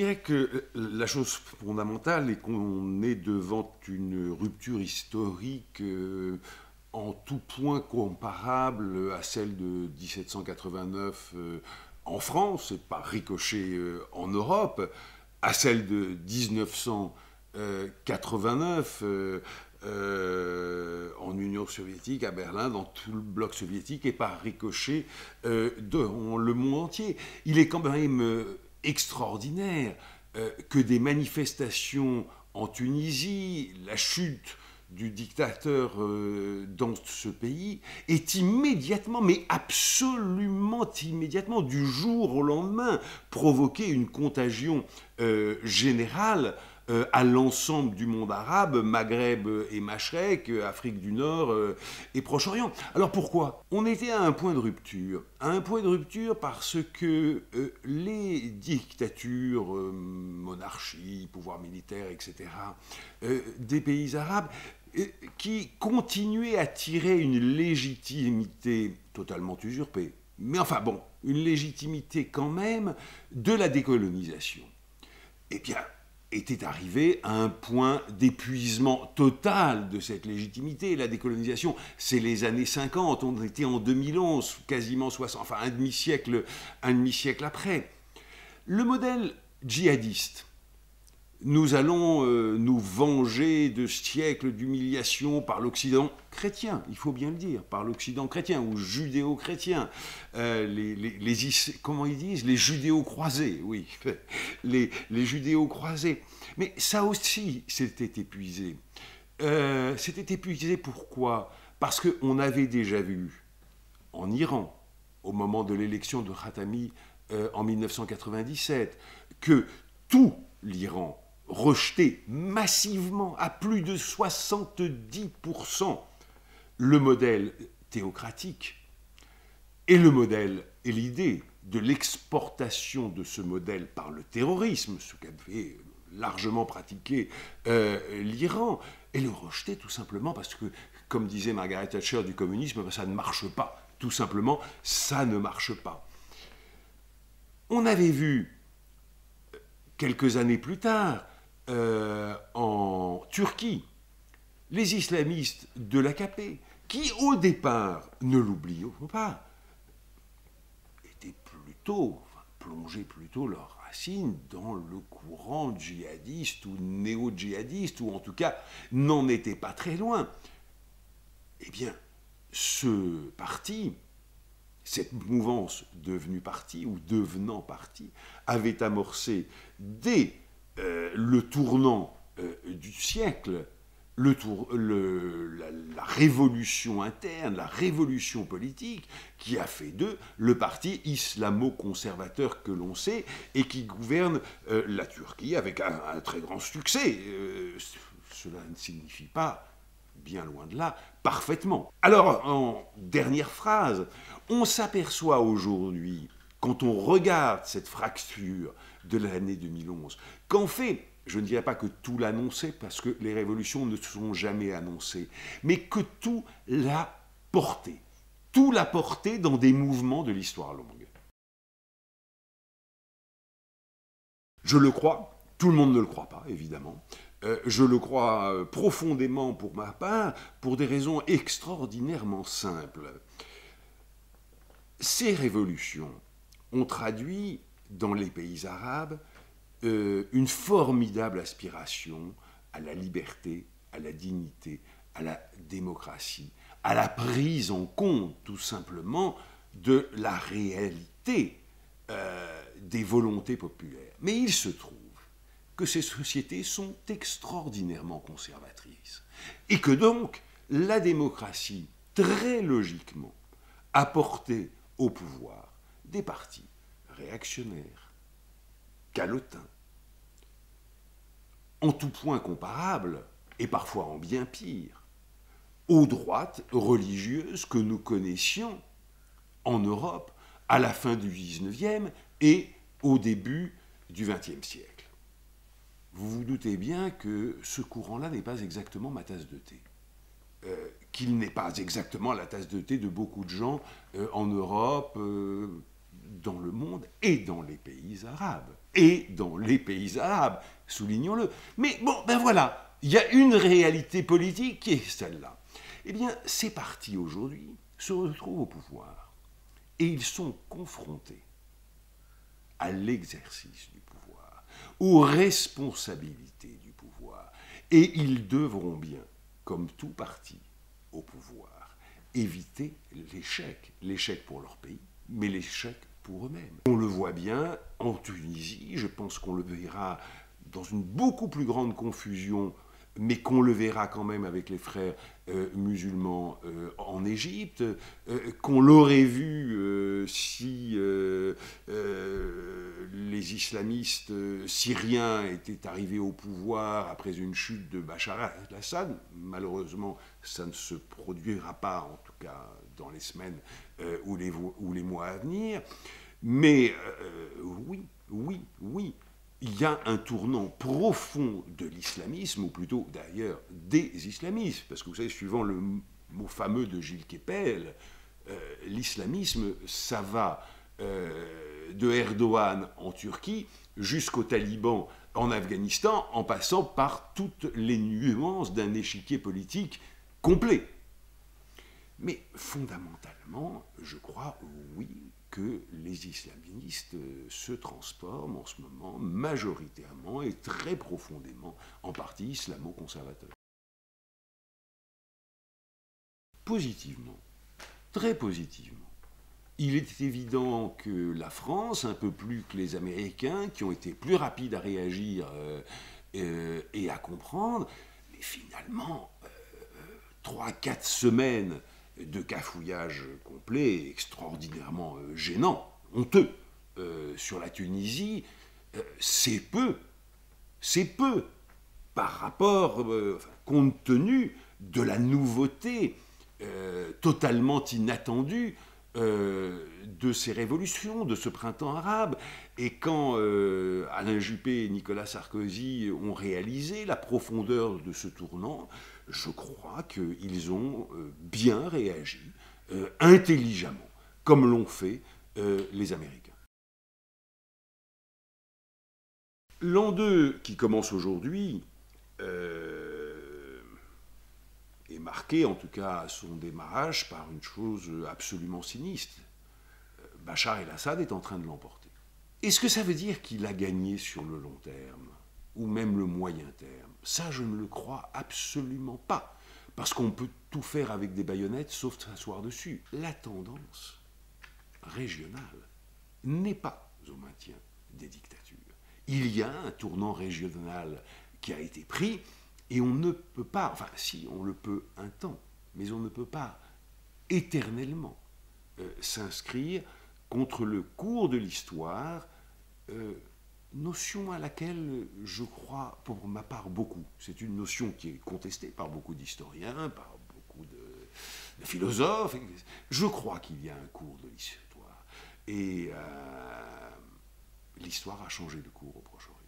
dirais que la chose fondamentale est qu'on est devant une rupture historique en tout point comparable à celle de 1789 en France, et par ricochet en Europe, à celle de 1989 en Union soviétique, à Berlin, dans tout le bloc soviétique, et par ricochet dans le monde entier. Il est quand même extraordinaire que des manifestations en Tunisie, la chute du dictateur dans ce pays, est immédiatement, mais absolument immédiatement, du jour au lendemain, provoqué une contagion générale à l'ensemble du monde arabe, Maghreb et Machrek, Afrique du Nord et Proche-Orient. Alors pourquoi? On était à un point de rupture. À un point de rupture parce que les dictatures, monarchies, pouvoirs militaires, etc., des pays arabes, qui continuaient à tirer une légitimité totalement usurpée, mais enfin bon, une légitimité quand même de la décolonisation. Eh bien, était arrivé à un point d'épuisement total de cette légitimité. La décolonisation, c'est les années 50, on était en 2011, quasiment 60, enfin un demi-siècle après. Le modèle djihadiste, nous allons nous venger de siècles d'humiliation par l'Occident chrétien, il faut bien le dire, par l'Occident chrétien ou judéo-chrétien, comment ils disent, les judéo-croisés, oui, les judéo-croisés. Mais ça aussi, c'était épuisé. C'était épuisé pourquoi? Parce qu'on avait déjà vu en Iran, au moment de l'élection de Khatami en 1997, que tout l'Iran rejetait massivement, à plus de 70%, le modèle théocratique et le modèle et l'idée de l'exportation de ce modèle par le terrorisme, ce qu'avait largement pratiqué l'Iran, et le rejetait tout simplement parce que, comme disait Margaret Thatcher du communisme, ça ne marche pas. Tout simplement, ça ne marche pas. On avait vu quelques années plus tard, en Turquie, les islamistes de l'AKP, qui au départ, ne l'oublions pas, étaient plutôt, plongeaient plutôt leurs racines dans le courant djihadiste ou néo-djihadiste, ou en tout cas n'en étaient pas très loin. Eh bien, ce parti, cette mouvance devenue parti ou devenant parti, avait amorcé dès le tournant du siècle, la révolution interne, la révolution politique, qui a fait d'eux le parti islamo-conservateur que l'on sait et qui gouverne la Turquie avec un très grand succès. Cela ne signifie pas, bien loin de là, parfaitement. Alors, en dernière phrase, on s'aperçoit aujourd'hui, quand on regarde cette fracture de l'année 2011, qu'en fait, je ne dirais pas que tout l'annonçait, parce que les révolutions ne sont jamais annoncées, mais que tout l'a porté. Tout l'a porté dans des mouvements de l'histoire longue. Je le crois, tout le monde ne le croit pas, évidemment. Je le crois profondément pour ma part, pour des raisons extraordinairement simples. Ces révolutions ont traduit dans les pays arabes une formidable aspiration à la liberté, à la dignité, à la démocratie, à la prise en compte tout simplement de la réalité des volontés populaires. Mais il se trouve que ces sociétés sont extraordinairement conservatrices et que donc la démocratie, très logiquement, a porté au pouvoir des partis réactionnaires, calotins, en tout point comparables, et parfois en bien pire, aux droites religieuses que nous connaissions en Europe à la fin du XIXe et au début du XXe siècle. Vous vous doutez bien que ce courant-là n'est pas exactement ma tasse de thé. Qu'il n'est pas exactement la tasse de thé de beaucoup de gens en Europe, dans le monde et dans les pays arabes. et dans les pays arabes, soulignons-le. Mais bon, ben voilà, il y a une réalité politique qui est celle-là. Eh bien, ces partis aujourd'hui se retrouvent au pouvoir et ils sont confrontés à l'exercice du pouvoir, aux responsabilités du pouvoir. Et ils devront bien, comme tout parti au pouvoir, éviter l'échec. L'échec pour leur pays, mais l'échec pour eux-mêmes. On le voit bien en Tunisie, je pense qu'on le verra dans une beaucoup plus grande confusion, mais qu'on le verra quand même avec les frères musulmans en Égypte, qu'on l'aurait vu si les islamistes syriens étaient arrivés au pouvoir après une chute de Bachar el-Assad. Malheureusement, ça ne se produira pas, en tout cas dans les semaines ou les mois à venir. Mais oui, il y a un tournant profond de l'islamisme, ou plutôt d'ailleurs des islamistes, parce que vous savez, suivant le mot fameux de Gilles Kepel, l'islamisme, ça va de Erdogan en Turquie jusqu'aux talibans en Afghanistan, en passant par toutes les nuances d'un échiquier politique complet. Mais fondamentalement, je crois, oui, que les islamistes se transforment en ce moment majoritairement et très profondément en parti islamo-conservateur. Positivement, très positivement. Il est évident que la France, un peu plus que les Américains, qui ont été plus rapides à réagir et à comprendre, mais finalement, 3-4 semaines de cafouillage complet, extraordinairement gênant, honteux, sur la Tunisie, c'est peu par rapport, compte tenu de la nouveauté totalement inattendue de ces révolutions, de ce printemps arabe. Et quand Alain Juppé et Nicolas Sarkozy ont réalisé la profondeur de ce tournant, je crois qu'ils ont bien réagi, intelligemment, comme l'ont fait les Américains. L'an 2, qui commence aujourd'hui, est marqué, en tout cas à son démarrage, par une chose absolument sinistre. Bachar el-Assad est en train de l'emporter. Est-ce que ça veut dire qu'il a gagné sur le long terme, ou même le moyen terme? Ça, je ne le crois absolument pas, parce qu'on peut tout faire avec des baïonnettes, sauf s'asseoir dessus. La tendance régionale n'est pas au maintien des dictatures. Il y a un tournant régional qui a été pris, et on ne peut pas, enfin si, on le peut un temps, mais on ne peut pas éternellement s'inscrire contre le cours de l'histoire, notion à laquelle je crois, pour ma part, beaucoup. C'est une notion qui est contestée par beaucoup d'historiens, par beaucoup de philosophes. Je crois qu'il y a un cours de l'histoire. Et l'histoire a changé de cours au Proche-Orient.